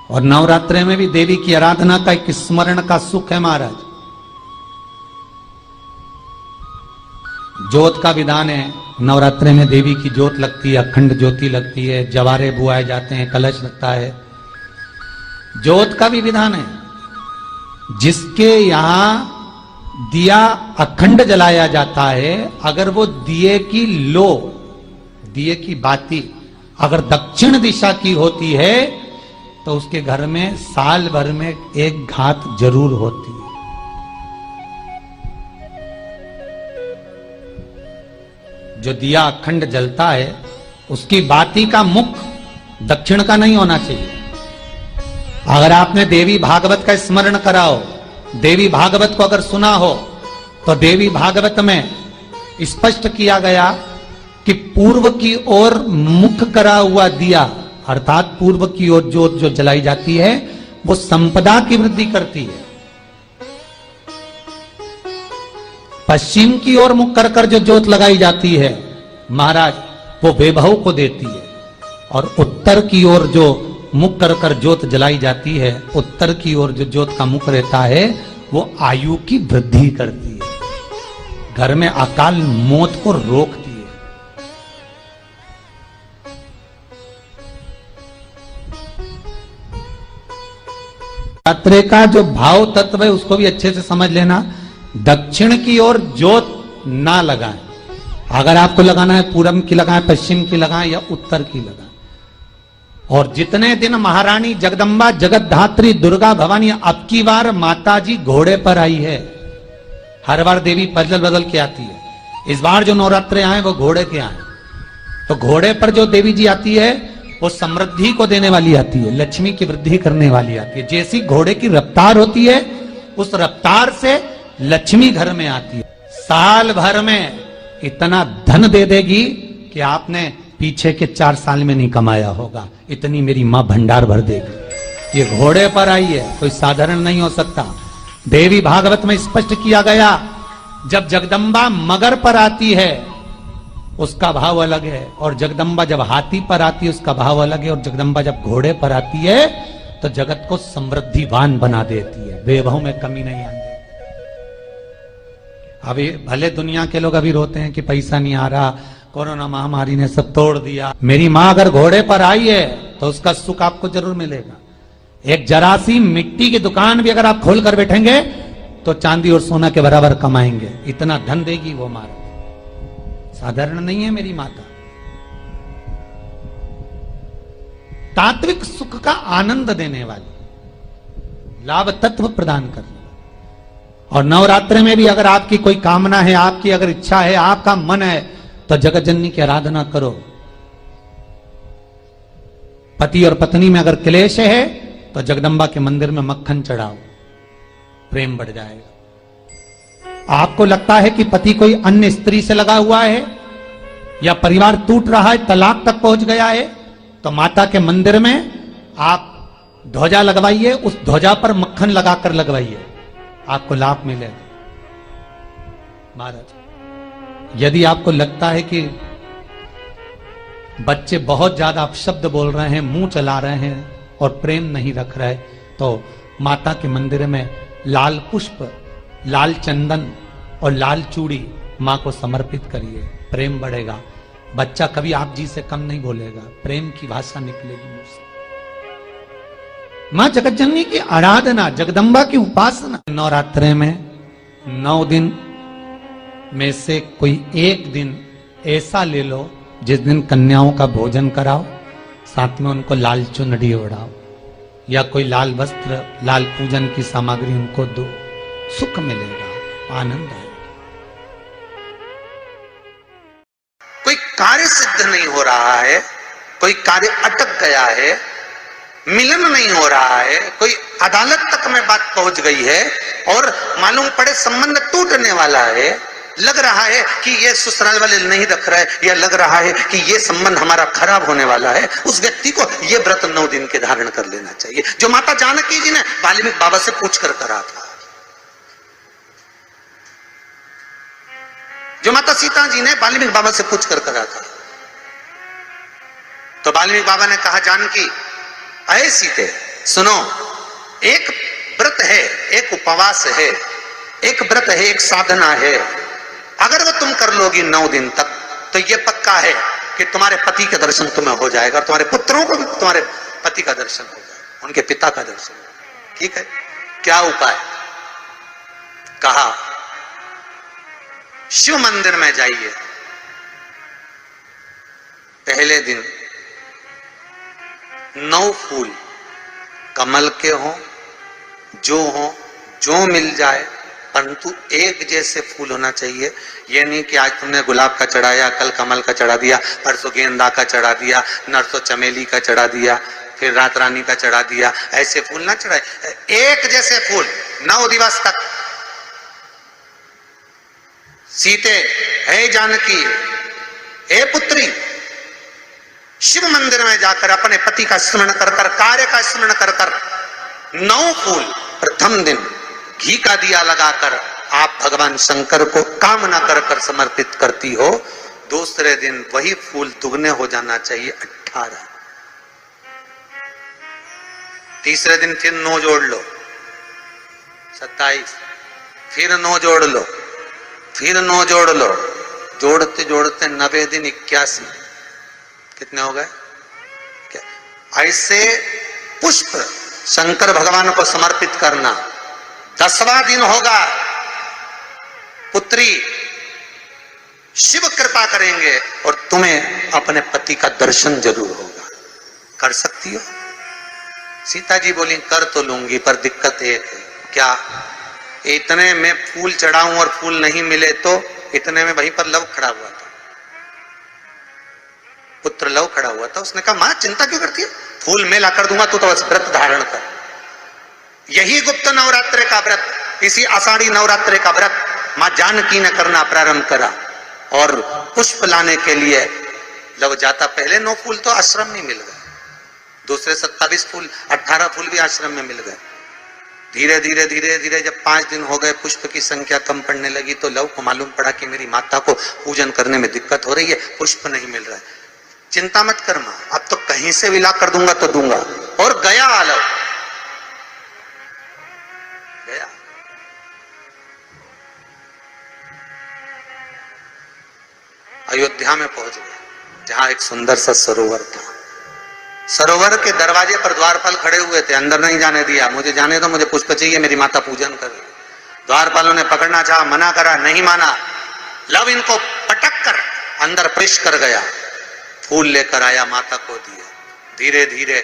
और नवरात्रे में भी देवी की आराधना का एक स्मरण का सुख है महाराज। ज्योत का विधान है, नवरात्रे में देवी की ज्योत लगती है, अखंड ज्योति लगती है, जवारे बुआए जाते हैं, कलश लगता है। ज्योत का भी विधान है। जिसके यहां दिया अखंड जलाया जाता है, अगर वो दिए की लो, दिए की बाती अगर दक्षिण दिशा की होती है तो उसके घर में साल भर में एक घात जरूर होती है। जो दिया अखंड जलता है उसकी बाती का मुख दक्षिण का नहीं होना चाहिए। अगर आपने देवी भागवत का स्मरण करा हो, देवी भागवत को अगर सुना हो, तो देवी भागवत में स्पष्ट किया गया कि पूर्व की ओर मुख करा हुआ दिया, अर्थात पूर्व की ओर ज्योत जो जलाई जाती है वो संपदा की वृद्धि करती है। पश्चिम की ओर मुख कर कर जो ज्योत लगाई जाती है महाराज, वो वैभव को देती है। और उत्तर की ओर जो मुख कर कर ज्योत जलाई जाती है, उत्तर की ओर जो ज्योत का मुख रहता है वो आयु की वृद्धि करती है, घर में अकाल मौत को रोकती है। नवरात्रे का जो भाव तत्व है उसको भी अच्छे से समझ लेना। दक्षिण की ओर ज्योत ना लगाएं। अगर आपको लगाना है पूरब की लगाएं, पश्चिम की लगाएं या उत्तर की लगाएं। और जितने दिन महारानी जगदम्बा जगतधात्री दुर्गा भवानी, अब की बार माता जी घोड़े पर आई है। हर बार देवी बदल बदल के आती है, इस बार जो नवरात्रे आए वो घोड़े के आए। तो घोड़े पर जो देवी जी आती है वो समृद्धि को देने वाली आती है, लक्ष्मी की वृद्धि करने वाली आती है। जैसी घोड़े की रफ्तार होती है उस रफ्तार से लक्ष्मी घर में आती है। साल भर में इतना धन दे देगी कि आपने पीछे के 4 साल में नहीं कमाया होगा, इतनी मेरी मां भंडार भर देगी। ये घोड़े पर आई है, कोई साधारण नहीं हो सकता। देवी भागवत में स्पष्ट किया गया, जब जगदम्बा मगर पर आती है उसका भाव अलग है, और जगदम्बा जब हाथी पर आती है उसका भाव अलग है, और जगदम्बा जब घोड़े पर आती है तो जगत को समृद्धिवान बना देती है, वैभव में कमी नहीं आती। अभी भले दुनिया के लोग अभी रोते हैं कि पैसा नहीं आ रहा, कोरोना महामारी ने सब तोड़ दिया। मेरी मां अगर घोड़े पर आई है तो उसका सुख आपको जरूर मिलेगा। एक जरासी मिट्टी की दुकान भी अगर आप खोल कर बैठेंगे तो चांदी और सोना के बराबर कमाएंगे, इतना धन देगी वो मां। साधारण नहीं है मेरी माता। तात्विक सुख का आनंद देने वाली, लाभ तत्व प्रदान करने। और नवरात्रि में भी अगर आपकी कोई कामना है, आपकी अगर इच्छा है, आपका मन है, तो जगत जननी की आराधना करो। पति और पत्नी में अगर क्लेश है तो जगदम्बा के मंदिर में मक्खन चढ़ाओ, प्रेम बढ़ जाएगा। आपको लगता है कि पति कोई अन्य स्त्री से लगा हुआ है या परिवार टूट रहा है, तलाक तक पहुंच गया है, तो माता के मंदिर में आप ध्वजा लगवाइए, उस ध्वजा पर मक्खन लगाकर लगवाइए, आपको लाभ मिलेगा। महाराज, यदि आपको लगता है कि बच्चे बहुत ज्यादा अपशब्द बोल रहे हैं, मुंह चला रहे हैं और प्रेम नहीं रख रहे, तो माता के मंदिर में लाल पुष्प, लाल चंदन और लाल चूड़ी मां को समर्पित करिए, प्रेम बढ़ेगा। बच्चा कभी आप जी से कम नहीं बोलेगा, प्रेम की भाषा निकलेगी मुझसे। मां जगतजननी की आराधना, जगदम्बा की उपासना। नवरात्रे में 9 दिन में से कोई एक दिन ऐसा ले लो जिस दिन कन्याओं का भोजन कराओ, साथ में उनको लाल चुनरी ओढ़ाओ या कोई लाल वस्त्र, लाल पूजन की सामग्री उनको दो, सुख मिलेगा, आनंद आएगा। कोई कार्य सिद्ध नहीं हो रहा है, कोई कार्य अटक गया है, मिलन नहीं हो रहा है, कोई अदालत तक में बात पहुंच गई है और मालूम पड़े संबंध टूटने वाला है, लग रहा है कि ये ससुराल वाले नहीं रख रहे, या लग रहा है कि ये संबंध हमारा खराब होने वाला है, उस व्यक्ति को ये व्रत 9 दिन के धारण कर लेना चाहिए, जो माता जानकी जी ने वाल्मीकि बाबा से पूछ कर करा था, जो माता सीता जी ने वाल्मीकि बाबा से पूछ कर करा था। तो वाल्मीकि बाबा ने कहा, जानकी, अये सीते, सुनो, एक व्रत है, एक उपवास है, एक व्रत है, एक साधना है। अगर वो तुम कर लोगी 9 दिन तक तो ये पक्का है कि तुम्हारे पति का दर्शन तुम्हें हो जाएगा और तुम्हारे पुत्रों को भी तुम्हारे पति का दर्शन हो जाएगा, उनके पिता का दर्शन हो जाएगा। ठीक है, क्या उपाय? कहा शिव मंदिर में जाइए, पहले दिन 9 फूल कमल के हों, जो मिल जाए, परंतु एक जैसे फूल होना चाहिए। ये नहीं कि आज तुमने गुलाब का चढ़ाया, कल कमल का चढ़ा दिया, परसों गेंदा का चढ़ा दिया, नरसों चमेली का चढ़ा दिया, फिर रात रानी का चढ़ा दिया। ऐसे फूल ना चढ़ाए, एक जैसे फूल 9 दिवस तक। सीते, हे जानकी, हे पुत्री, शिव मंदिर में जाकर अपने पति का स्मरण कर कर, कार्य का स्मरण कर कर 9 फूल प्रथम दिन घी का दिया लगाकर आप भगवान शंकर को कामना कर कर समर्पित करती हो। दूसरे दिन वही फूल दुगने हो जाना चाहिए, 18। तीसरे दिन फिर 9 जोड़ लो, 27, फिर 9 जोड़ लो, फिर 9 जोड़ लो, जोड़ते जोड़ते 90 दिन 81। कितने हो गए? ऐसे पुष्प शंकर भगवान को समर्पित करना। 10वां दिन होगा, पुत्री शिव कृपा करेंगे और तुम्हें अपने पति का दर्शन जरूर होगा। कर सकती हो? सीता जी बोली कर तो लूंगी, पर दिक्कत एक है। क्या? इतने में फूल चढ़ाऊं और फूल नहीं मिले तो? इतने में वहीं पर लव खड़ा हुआ था, पुत्र लव खड़ा हुआ था। उसने कहा मां चिंता क्यों करती है, फूल मैं ला कर दूंगा, तू तो बस व्रत धारण कर। यही गुप्त नवरात्रे का व्रत, इसी आषाढ़ी नवरात्रे का व्रत मां जानकी ने करना प्रारंभ करा और पुष्प लाने के लिए लव जाता। पहले 9 फूल तो आश्रम में मिल गए, दूसरे 27 फूल, 18 फूल भी आश्रम में मिल गए। धीरे धीरे धीरे धीरे जब 5 दिन हो गए, पुष्प की संख्या कम पड़ने लगी तो लव को मालूम पड़ा कि मेरी माता को पूजन करने में दिक्कत हो रही है, पुष्प नहीं मिल रहा है। चिंता मत कर मां, अब तो कहीं से भी ला कर दूंगा तो दूंगा। और गया लव, गया। अयोध्या में पहुंच गए, जहां एक सुंदर सा सरोवर था। सरोवर के दरवाजे पर द्वारपाल खड़े हुए थे, अंदर नहीं जाने दिया। मुझे जाने दो, मुझे पुष्प चाहिए, मेरी माता पूजन कर रही। द्वारपालों ने पकड़ना चाहा, मना करा, नहीं माना। लव इनको पटक कर अंदर प्रवेश कर गया, फूल लेकर आया, माता को दिए। धीरे धीरे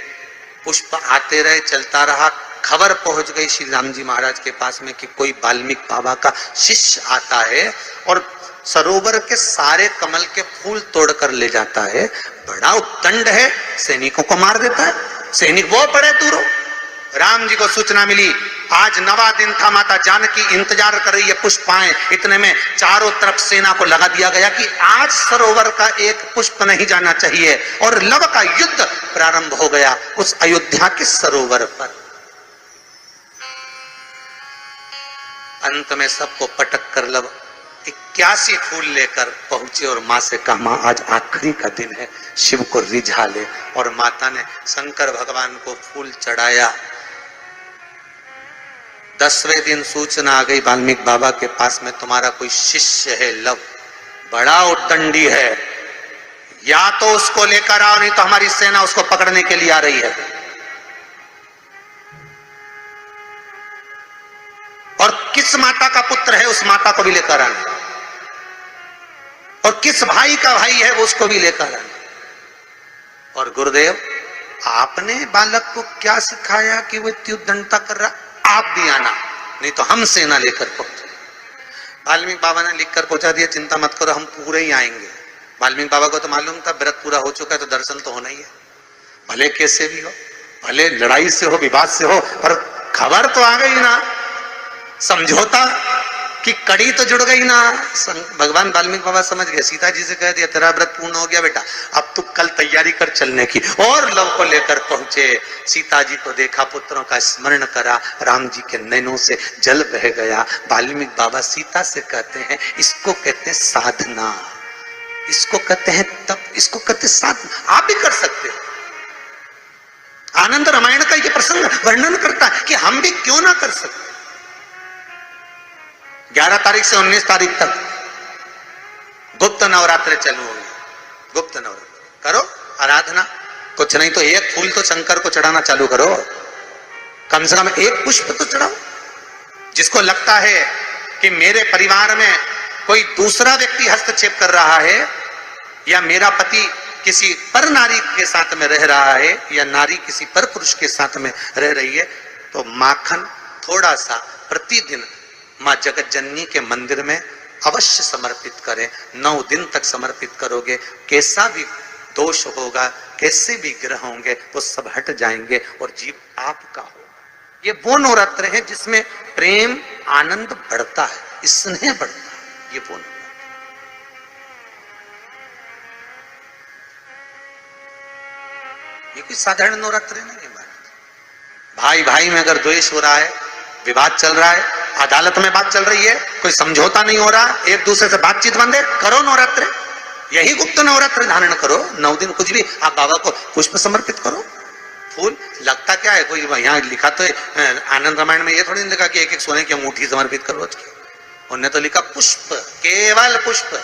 पुष्प आते रहे, चलता रहा। खबर पहुंच गई श्री राम जी महाराज के पास में कि कोई वाल्मीकि बाबा का शिष्य आता है और सरोवर के सारे कमल के फूल तोड़कर ले जाता है। बड़ा उद्दंड है, सैनिकों को मार देता है। सैनिक वो पड़े दूरों। राम जी को सूचना मिली, आज 9वां दिन था, माता जानकी इंतजार कर रही है पुष्प आए। इतने में चारों तरफ सेना को लगा दिया गया कि आज सरोवर का एक पुष्प नहीं जाना चाहिए, और लव का युद्ध प्रारंभ हो गया उस अयोध्या के सरोवर पर। अंत में सबको पटक कर लव 81 फूल लेकर पहुंचे और मां से कहा, मां आज आखिरी का दिन है, शिव को रिझा ले। और माता ने शंकर भगवान को फूल चढ़ाया। 10वें दिन सूचना आ गई वाल्मीकि बाबा के पास में, तुम्हारा कोई शिष्य है लव, बड़ा उद्दंडी है, या तो उसको लेकर आओ, नहीं तो हमारी सेना उसको पकड़ने के लिए आ रही है। और किस माता का पुत्र है उस माता को भी लेकर आना, और किस भाई का भाई है वो उसको भी लेकर आना। और गुरुदेव आपने बालक को क्या सिखाया कि वो इतनी उद्दंडता कर रहा, आप भी आना, नहीं तो हम सेना लेकर पहुंचे। वाल्मीकि बाबा ने लिखकर पहुंचा दिया, चिंता मत करो, हम पूरे ही आएंगे। वाल्मीकि बाबा को तो मालूम था व्रत पूरा हो चुका है तो दर्शन तो होना ही है, भले कैसे भी हो, भले लड़ाई से हो, विवाद से हो, पर खबर तो आ गई ना, समझौता कि कड़ी तो जुड़ गई ना। भगवान वाल्मीकि बाबा समझ गए, सीता जी से कह दिया तेरा व्रत पूर्ण हो गया बेटा, अब तू कल तैयारी कर चलने की। और लव को लेकर पहुंचे, सीता जी को देखा, पुत्रों का स्मरण करा, राम जी के नैनों से जल बह गया। वाल्मीकि बाबा सीता से कहते हैं, इसको कहते हैं साधना, इसको कहते हैं तप, इसको कहते हैं साधना। आप भी कर सकते हो, आनंद रामायण का ये प्रसंग वर्णन करता है कि हम भी क्यों ना कर सकते। 11 तारीख से 19 तारीख तक गुप्त नवरात्र चालू होंगे। गुप्त नवरात्र करो आराधना, कुछ नहीं तो एक फूल तो शंकर को चढ़ाना चालू करो, कम से कम एक पुष्प तो चढ़ाओ। जिसको लगता है कि मेरे परिवार में कोई दूसरा व्यक्ति हस्तक्षेप कर रहा है या मेरा पति किसी पर नारी के साथ में रह रहा है या नारी किसी पर पुरुष के साथ में रह रही है, तो माखन थोड़ा सा प्रतिदिन मां जगत जननी के मंदिर में अवश्य समर्पित करें। 9 दिन तक समर्पित करोगे, कैसा भी दोष होगा, कैसे भी ग्रह होंगे, वो सब हट जाएंगे और जीव आपका होगा। ये वो नवरात्र है जिसमें प्रेम आनंद बढ़ता है, स्नेह बढ़ता है। ये वो नवरात्र, ये कोई साधारण नवरात्र नहीं है। भाई भाई में अगर द्वेष हो रहा है, विवाद चल रहा है, अदालत में बात चल रही है, कोई समझौता नहीं हो रहा, एक दूसरे से बातचीत बंद है, करो नवरात्र। यही गुप्त नवरात्र धारण करो। 9 दिन कुछ भी आप बाबा को पुष्प समर्पित करो। फूल लगता क्या है, कोई यहाँ लिखा तो आनंद रामायण में ये थोड़ी नहीं लिखा कि एक एक सोने की अंगूठी समर्पित करो। उन्होंने तो लिखा पुष्प, केवल पुष्प।